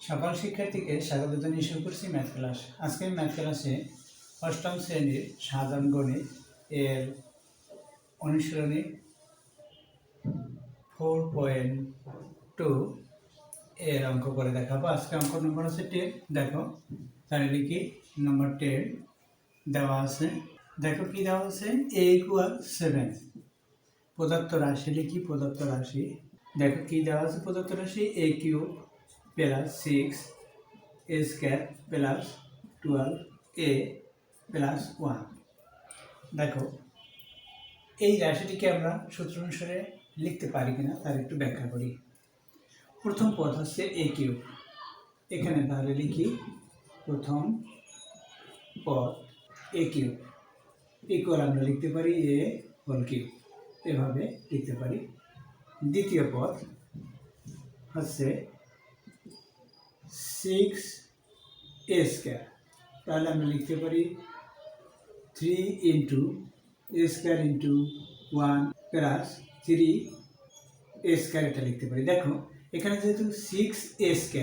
সকল শিক্ষার্থীকে স্বাগত জানিয়ে শুরু করছি ম্যাথ ক্লাস। আজকের ম্যাথ ক্লাসে অষ্টম শ্রেণীর সাধারণ গণিত এর অনুশীলনী 4.2 এর অঙ্ক করে দেখাবো। আজকে অঙ্ক নম্বর আছে 10। দেখো তাহলে লিখি নম্বর 10 দেওয়া আছে। দেখো কি দেওয়া আছে, a = 7 প্রদত্ত রাশি। লিখি প্রদত্ত রাশি। দেখো কি দেওয়া আছে, প্রদত্ত রাশি a³ plus 6a² plus 12a plus 1। দেখো এই রাশিটিকে আমরা সূত্র অনুসারে লিখতে পারি কিনা তার একটু ব্যাখ্যা করি। প্রথম পদ হচ্ছে a³। এখানে তাহলে লিখি প্রথম পদ a³ ইকুয়াল আমরা লিখতে পারি a³ এভাবে লিখতে পারি। দ্বিতীয় পদ হচ্ছে 6a², তাহলে আমরা লিখতে পারি 3 × a² × 1 প্লাস 3a² এটা লিখতে পারি। দেখো এখানে যেহেতু 6a²,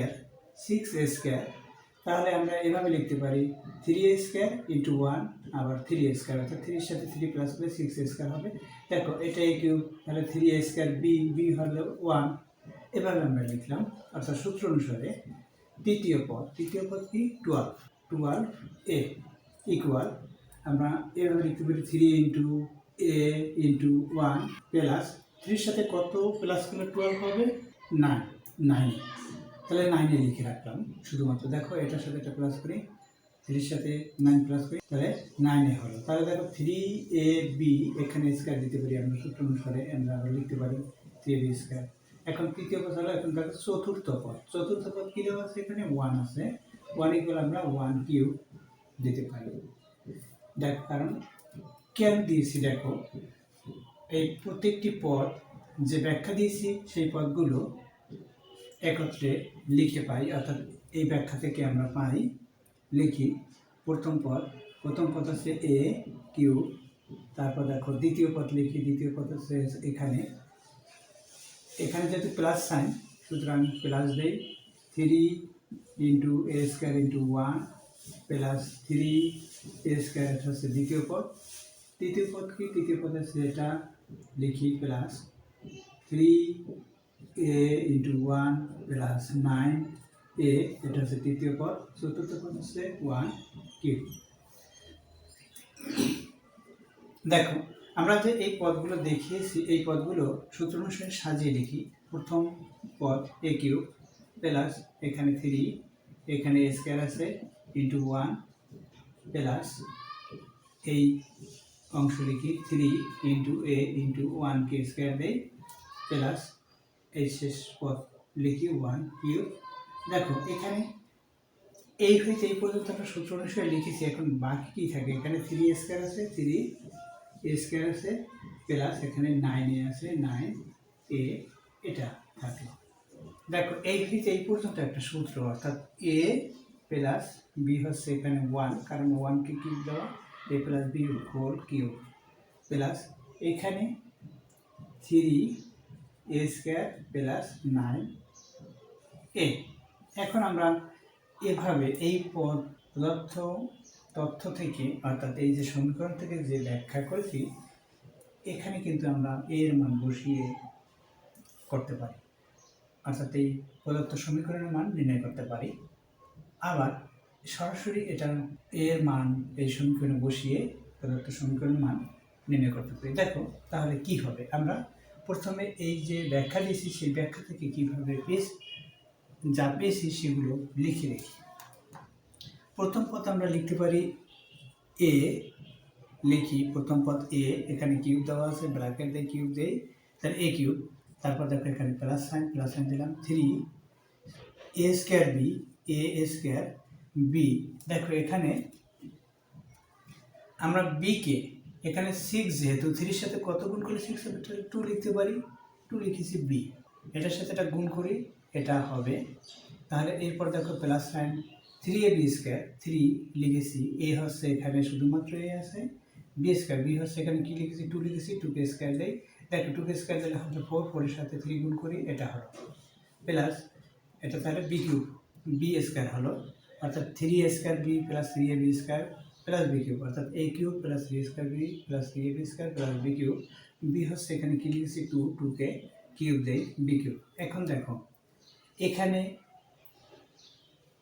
তাহলে আমরা এভাবে লিখতে পারি 3a² × 1 আবার 3a², অর্থাৎ 3 এর সাথে 3 প্লাস করে 6a² হবে। দেখো এটা a³ তাহলে 3a² b হলো 1, এভাবে আমরা লিখলাম। অর্থাৎ সূত্র অনুসারে তৃতীয় পদ কি 12a ইকুয়াল আমরা এভাবে লিখতে পারি 3 × a × 1 প্লাস 3 সাথে কত প্লাস করলে 12 হবে 9। তাহলে 9 এ লিখে রাখলাম শুধুমাত্র। দেখো এটার সাথে এটা প্লাস করি, 3 সাথে 9 প্লাস করি, তাহলে 9 এ হলো। তাহলে দেখো 3ab এখানে স্কয়ার দিতে পারি আমরা সূত্র অনুসারে, আমরা লিখতে পারি 3ab²। এখন তৃতীয় পদ হলো, এখন দেখো চতুর্থ পদ কি দেওয়া আছে, এখানে 1 আছে। 1 ইকুয়াল আমরা 1³ দিতে পারি। দেখ কারণ কেন দিয়েছি, দেখো এই প্রত্যেকটি পদ যে ব্যাখ্যা দিয়েছি সেই পদগুলো একত্রে লিখে পাই, অর্থাৎ এই ব্যাখ্যা থেকে আমরা পাই। লিখি প্রথম পদ হচ্ছে a³, তারপর দেখো দ্বিতীয় পদ লিখি, দ্বিতীয় পদ হচ্ছে এখানে যেহেতু প্লাস সাইন সুতরাং প্লাস দেই 3 × a² × 1 প্লাস 3a² হচ্ছে দ্বিতীয় পদ। তৃতীয় পদ কি, তৃতীয় পদ হচ্ছে এটা লিখি প্লাস 3a × 1 প্লাস 9a, এটা হচ্ছে তৃতীয় পদ। চতুর্থ পদ হচ্ছে 1³ দেখো আমরা যে এই পদগুলো দেখিয়েছি এই পদগুলো সূত্র অনুসারে সাজিয়ে লিখি। প্রথম পদ a³ প্লাস এখানে 3, এখানে a² আছে × 1 প্লাস এই অংশ লিখি 3 × a × 1² দেই প্লাস এই শেষ পদ লিখি 1³ দেখো এখানে এই হইতে এই পর্যন্ত আমরা সূত্র অনুসারে লিখেছি। এখন বাকি কি থাকে, এখানে 3a² আছে, 3a² আছে প্লাস এখানে 9a আছে, 9a এটা থাকলো। দেখো এই হইতে এই পর্যন্ত একটা সূত্র, অর্থাৎ a প্লাস b হচ্ছে এখানে 1, কারণ 1 কে কিউব দেওয়া, a plus b whole cube plus এখানে 3a² প্লাস 9a। এখন আমরা এভাবে এই তথ্য থেকে, অর্থাৎ এই যে সমীকরণ থেকে যে ব্যাখ্যা করেছি, এখানে কিন্তু আমরা এর মান বসিয়ে করতে পারি, অর্থাৎ এই প্রদত্ত সমীকরণের মান নির্ণয় করতে পারি। আবার সরাসরি এটা এর মান এই সমীকরণে বসিয়ে প্রদত্ত সমীকরণের মান নির্ণয় করতে পারি। দেখো তাহলে কি হবে, আমরা প্রথমে এই যে ব্যাখ্যা দিয়েছি সেই ব্যাখ্যা থেকে কীভাবে যা পেয়েছি সেগুলো লিখে রেখি। প্রথম পদ আমরা লিখতে পারি a, লিখি প্রথম পদ a, এখানে কিউব দেওয়া আছে, ব্র্যাকেট দিয়ে কিউব দেই, তাহলে a³। তারপর দেখো এখানে প্লাস সাইন দিলাম 3a² b। দেখো এখানে আমরা b কে এখানে 6, যেহেতু 3 এর সাথে কত গুণ করলে 6 হবে, 2 লিখতে পারি, 2 লিখেছি b, এটার সাথে এটা গুণ করি, এটা হবে। তাহলে এরপর দেখো প্লাস সাইন 3ab², 3 লিখেছি, a হচ্ছে এখানে শুধুমাত্র a আছে, b² b হচ্ছে এখানে কি লিখেছি 2 লিখেছি, 2k² দেই। দেখো 2k² দিলে হবে 4, 4 এর সাথে 3 গুণ করি, এটা হলো প্লাস এটা তাহলে b³ বি স্কোয়ার হলো, অর্থাৎ 3a² B plus 3ab square plus B cube, অর্থাৎ a cube plus 3a² B plus 3ab square plus B cube. B হচ্ছে এখানে কি লিখেছি 2কে কিউব দেই বি কিউব। এখন দেখো এখানে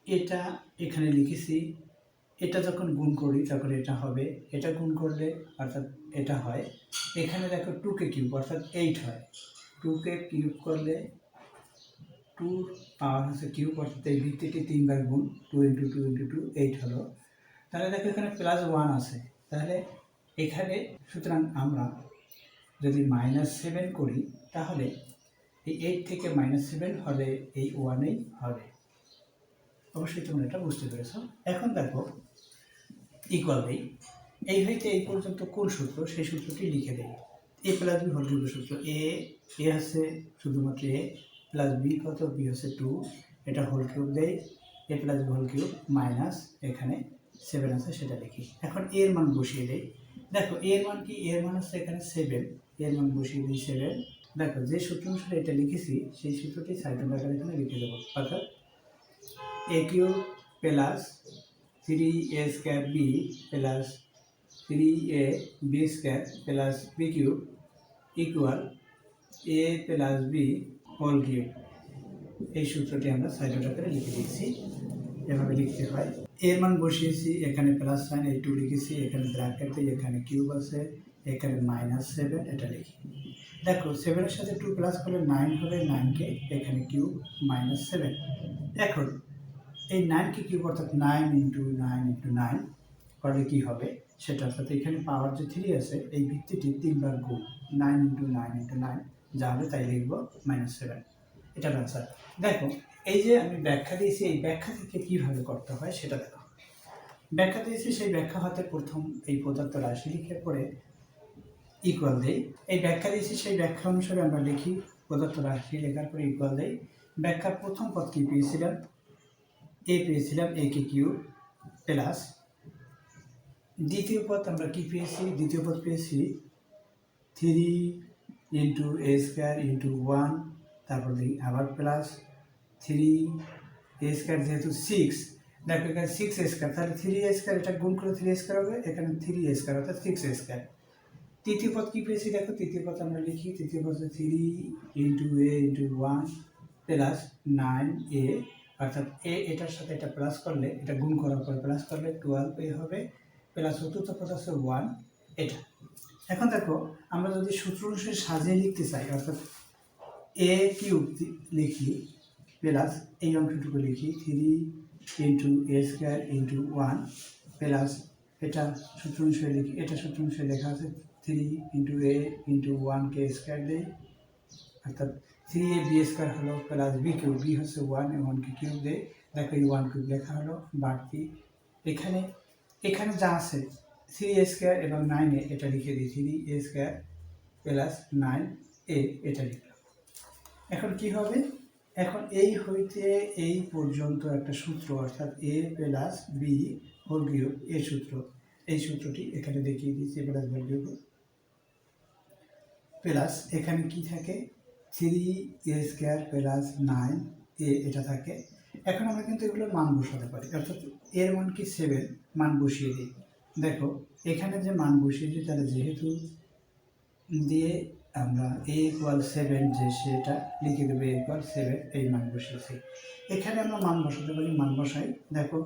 এটা এখানে লিখেছি, এটা যখন গুণ করি তখন এটা হবে, এটা গুণ করলে অর্থাৎ এটা হয়। এখানে দেখো 2কে কিউব অর্থাৎ 8 হয়, 2কে কিউব করলে 2 পাওয়ার হচ্ছে কিউব, অর্থাৎ এই ভিত্তিটি 3 বার গুণ, 2 × 2 × 2 8 হলো। তাহলে দেখো এখানে +1 আছে, তাহলে এখানে সুতরাং আমরা যদি -7 করি তাহলে এই 8 থেকে -7 হলে এই 1ই হবে। অবশ্যই তোমরা এটা বুঝতে পেরেছো। এখন দেখো ইকুয়াল দেই, এই হইতে এই পর্যন্ত কোন সূত্র, সেই সূত্রটি লিখে দেই। a + b হোল কিউবের সূত্র, এ হচ্ছে শুধুমাত্র a প্লাস বি কত, বি হচ্ছে 2, এটা হোল কিউব দেই, a + b whole cube minus এখানে 7 আছে সেটা লিখি। এখন এর মান বসিয়ে দেই, দেখো এর মান কি, এর মান হচ্ছে এখানে 7, এর মান বসিয়ে দিই 7। দেখো যে সূত্র অনুসারে এটা লিখেছি সেই সূত্রটি সাইড আকারে এখানে লিখে দেবো, অর্থাৎ a cube plus 3a² B plus 3ab square plus B cube equal a plus B whole cube. এই সূত্রটি আমরা সাইড আকারে লিখে দিয়েছি, এভাবে লিখতে হয়। এর মান বসিয়েছি, এখানে প্লাস সাইন, এই 2 লিখেছি, এখানে ব্র্যাকেটে এখানে কিউব আছে, এখানে -7 এটা লিখি। দেখো 7 এর সাথে 2 প্লাস করলে 9 হবে, 9কে এখানে কিউব -7। এখন এই 9কে কিউব অর্থাৎ 9 × 9 × 9 করলে কী হবে সেটা, অর্থাৎ এখানে পাওয়ার যে 3 আছে এই ভিত্তিটি 3 বার গুণ, 9 × 9 × 9 যা হবে তাই লিখব -7, এটা আনসার। দেখো এই যে আমি ব্যাখ্যা দিয়েছি, এই ব্যাখ্যা থেকে কীভাবে করতে হয় সেটা দেখো। ব্যাখ্যা দিয়েছি, সেই ব্যাখ্যা হতে প্রথম এই পদার্থ রাশি লিখে পরে ইকুয়াল দেই। এই ব্যাখ্যা দিয়েছি, সেই ব্যাখ্যা অনুসারে আমরা লিখি, পদার্থ রাশি লেখার পরে ইকুয়াল দেই। ব্যাখ্যার প্রথম পদ কী পেয়েছিলাম, পেয়েছিলাম a কে কিউব প্লাস দ্বিতীয় পদ আমরা কি পেয়েছি, দ্বিতীয় পদ পেয়েছি 3 × a² × 1, তারপর দিই আবার প্লাস 3a² যেহেতু 6, দেখো এখানে 6a², তাহলে 3a², এটা গুণ করে 3a² হবে, এখানে 3a² অর্থাৎ 6a²। তৃতীয় পদ কী পেয়েছি, দেখো তৃতীয় পদ আমরা লিখি, তৃতীয় পদ হচ্ছে 3 × a × 1 প্লাস 9a, অর্থাৎ এটার সাথে এটা প্লাস করলে, এটা গুণ করার পর প্লাস করলে 12a হবে, প্লাস চতুর্থ পদ আছে 1 এটা। এখন দেখো আমরা যদি সূত্র অনুসারে সাজিয়ে লিখতে চাই, অর্থাৎ a কিউব লিখি প্লাস এই অংশটুকু লিখি 3 × a² × 1 প্লাস এটা সূত্র অনুসারে লিখি, এটা সূত্র অনুসারে লেখা আছে 3 × a × 1কে স্কোয়ার দেই, অর্থাৎ 3ab² হলো প্লাস বি কিউব, বি হচ্ছে 1, 1কে কিউব দেয়, দেখো এই 1 কিউব লেখা হলো, বাড়তি এখানে যা আছে 3a² এবং 9a এটা লিখে দিই, 3a² প্লাস 9a এটা লিখলাম। এখন কি হবে, এখন এই হইতে এই পর্যন্ত একটা সূত্র, অর্থাৎ a plus B whole cube এর সূত্র, এই সূত্রটি এখানে দেখিয়ে দিচ্ছি, প্লাস হোল কিউব প্লাস এখানে কি থাকে 3a² প্লাস 9a এটা থাকে। এখন আমরা কিন্তু এগুলোর মান বসাতে পারি, অর্থাৎ এর মান কি 7, মান বসিয়ে দিই। দেখো এখানে যে মান বসিয়ে দিই, তাহলে যেহেতু দিয়ে আমরা a = 7 যে সেটা লিখে দেবো, a = 7 এই মান বসিয়েছি। এখানে আমরা মান বসাতে পারি, মান বসাই, দেখো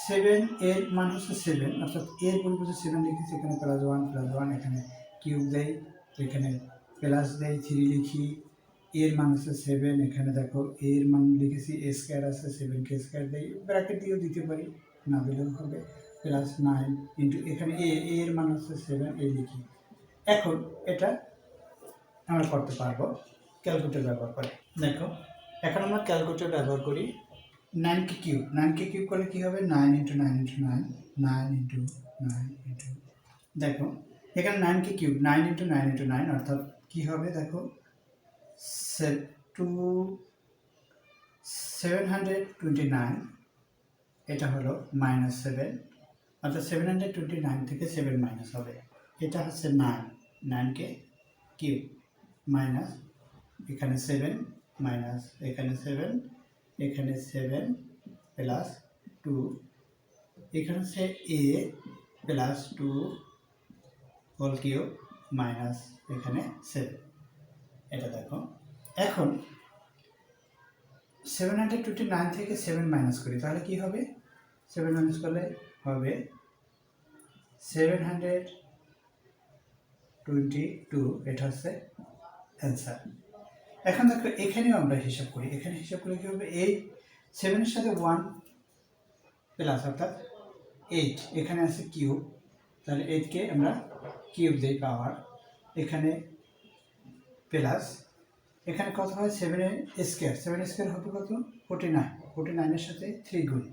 7 এর মান হচ্ছে 7, অর্থাৎ এর পরিবর্তে 7 লিখেছি, এখানে +1 এখানে কিউব দেই, এখানে প্লাস দেই, 3 লিখি, এর মান হচ্ছে 7, এখানে দেখো এর মান লিখেছি a² আছে, 7কে স্কোয়ার দেই, ব্র্যাকেট দিয়েও দিতে পারি, না দিলেও হবে, প্লাস 9 × এখানে এর মান হচ্ছে 7, এই লিখি। এখন এটা আমরা করতে পারবো ক্যালকুলেটর ব্যবহার করে। দেখো এখন আমরা ক্যালকুলেটর ব্যবহার করি, 9কে কিউব করলে কী হবে, 9 × 9 × 9, 9 × 9 × দেখো এখানে 9কে কিউব, 9 × 9 × 9 অর্থাৎ কী হবে, দেখো 729, এটা হলো -7, অর্থাৎ 729 থেকে 7 মাইনাস হবে, এটা হচ্ছে 9কে কিউব মাইনাস এখানে 7 মাইনাস এখানে 7 এখানে 7 প্লাস 2, এখানে হচ্ছে a plus 2 whole cube minus এখানে 7। এটা দেখো, এখন 729 থেকে 7 মাইনাস করি, তাহলে কি হবে? 7 মাইনাস করলে হবে 722, এটা হচ্ছে অ্যান্সার। এখন দেখো এখানেও আমরা হিসাব করি, এখানে হিসাব করে কি হবে? 8 7-এর সাথে 1 প্লাস অর্থাৎ 8, এখানে আছে কিউব, তাহলে 8কে আমরা কিউব দিই পাওয়ার, এখানে প্লাস এখানে কত হয়? 7 স্কোয়ার, 7 স্কোয়ার হবে কত? 49, 49-এর সাথে 3 গুণ,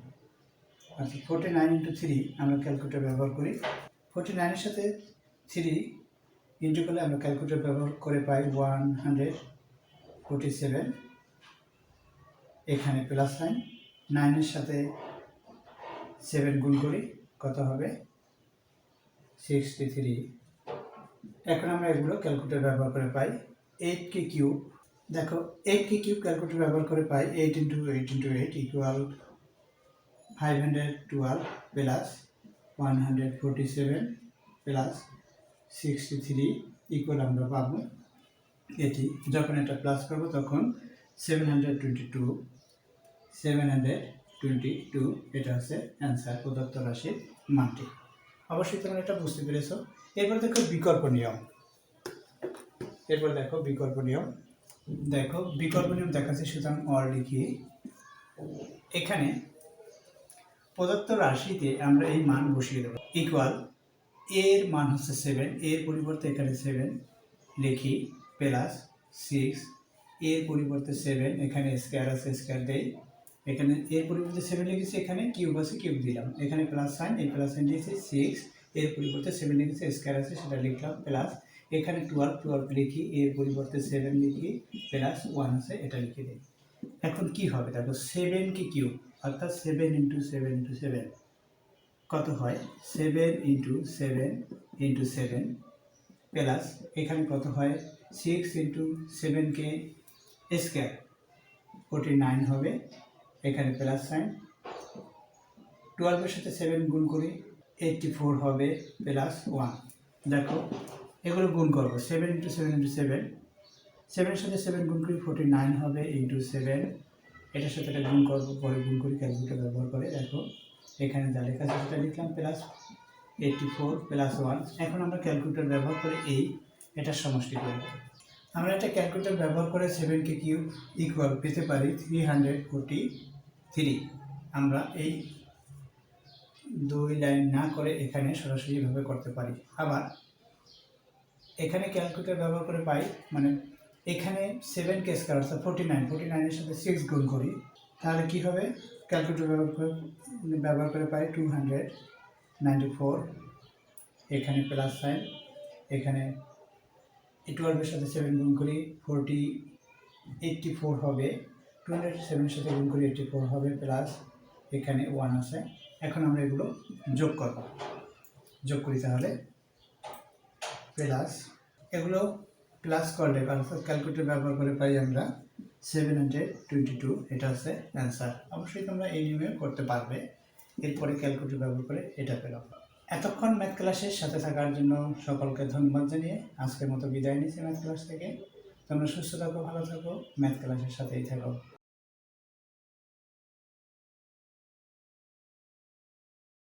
আচ্ছা 49 ইন্টু 3 আমরা ক্যালকুলেটর ব্যবহার করি। 49-এর সাথে 3 ইন্টু করলে আমরা ক্যালকুলেটর ব্যবহার করে পাই 147, এখানে প্লাস সাইন, 9-এর সাথে 7 গুণ করি, কত হবে? 63। এখন আমরা এগুলো ক্যালকুলেটর ব্যবহার করে পাই 8k কিউব। দেখো 8k কিউব ক্যালকুলেটর ব্যবহার করে পাই 8 into 8 into 8 equal 512 plus 147 plus 63 equal আমরা পাবো এটি। যখন এটা প্লাস করবো তখন 722, এটা হচ্ছে অ্যান্সার, প্রদত্ত রাশির মানটি। অবশ্যই তোমরা এটা বুঝতে পেরেছো। এরপর দেখো বিকল্প নিয়ম, দেখো বিকল্প নিয়ম দেখাচ্ছে, সুতরাং অর লিখি। এখানে প্রদত্ত রাশিতে আমরা এই মান বসিয়ে দেবো, ইকুয়াল এর মান হচ্ছে 7, এর পরিবর্তে এখানে 7 লিখি, প্লাস 6, এর পরিবর্তে 7, এখানে স্কোয়ার আছে স্কোয়ার দেই, এখানে এর পরিবর্তে 7 লিখেছি, এখানে কিউব আছে কিউব দিলাম, এখানে প্লাস সাইন, এই প্লাস সাইন দিয়েছি 6, এর পরিবর্তে 7 লিখেছি, স্কোয়ার আছে সেটা লিখলাম, প্লাস এখানে 12 লিখি, এর পরিবর্তে 7 লিখি, প্লাস 1 আছে এটা লিখে দিই। এখন কি হবে দেখো, 7 কিউব অর্থাৎ 7 ইন্টু 7 ইন্টু 7 কত হয়? 7 ইন্টু 7 ইন্টু 7 প্লাস এখানে কত হয়? 6 ইন্টু 7কে স্কোয়ার 49 হবে, এখানে প্লাস সাইন, 12-এর সাথে 7 গুণ করি 84 হবে, প্লাস 1। দেখো এগুলো গুণ করবো, 7 ইন্টু 7 ইন্টু 7, 7-এর সাথে 7 গুণ করি 49 হবে, ইন্টু 7, এটার সাথে এটা গুণ করবো, পরে গুণ করি ক্যালকুলেটর ব্যবহার করে। দেখো এখানে যা লেখা আছে সেটা লিখলাম, প্লাস 84 প্লাস 1। এখন আমরা ক্যালকুলেটর ব্যবহার করে এটার সমষ্টি করব। আমরা এটা ক্যালকুলেটর ব্যবহার করে 7k কিউব ইকুয়াল পেতে পারি 343। আমরা এই 2 লাইন না করে এখানে সরাসরি এভাবে করতে পারি। আবার এখানে ক্যালকুলেটর ব্যবহার করে পাই, মানে এখানে 7k স্কয়ার অর্থাৎ 49-এর সাথে 6 গুণ করি, তাহলে কি হবে? ক্যালকুলেটর ব্যবহার করে পাই 294, এখানে প্লাস সাইন, এখানে 12-এর সাথে 7 গুণ করি 84 হবে, 207-এর সাথে গুণ করি 84 হবে, প্লাস এখানে 1 আছে। এখন আমরা এগুলো যোগ করি, তাহলে প্লাস এগুলো প্লাস করলে অর্থাৎ ক্যালকুলেটর ব্যবহার করে পাই আমরা 722, এটা হচ্ছে অ্যান্সার। অবশ্যই তোমরা এই নিয়মে করতে পারবে। এরপরে ক্যালকুলেটর ব্যবহার করে এটা পেলাম। এতক্ষণ ম্যাথ ক্লাসের সাথে থাকার জন্য সকলকে ধন্যবাদ জানিয়ে আজকের মতো বিদায় নিচ্ছি ম্যাথ ক্লাস থেকে। তোমরা সুস্থ থাকো, ভালো থাকো, ম্যাথ ক্লাসের সাথেই থাকো।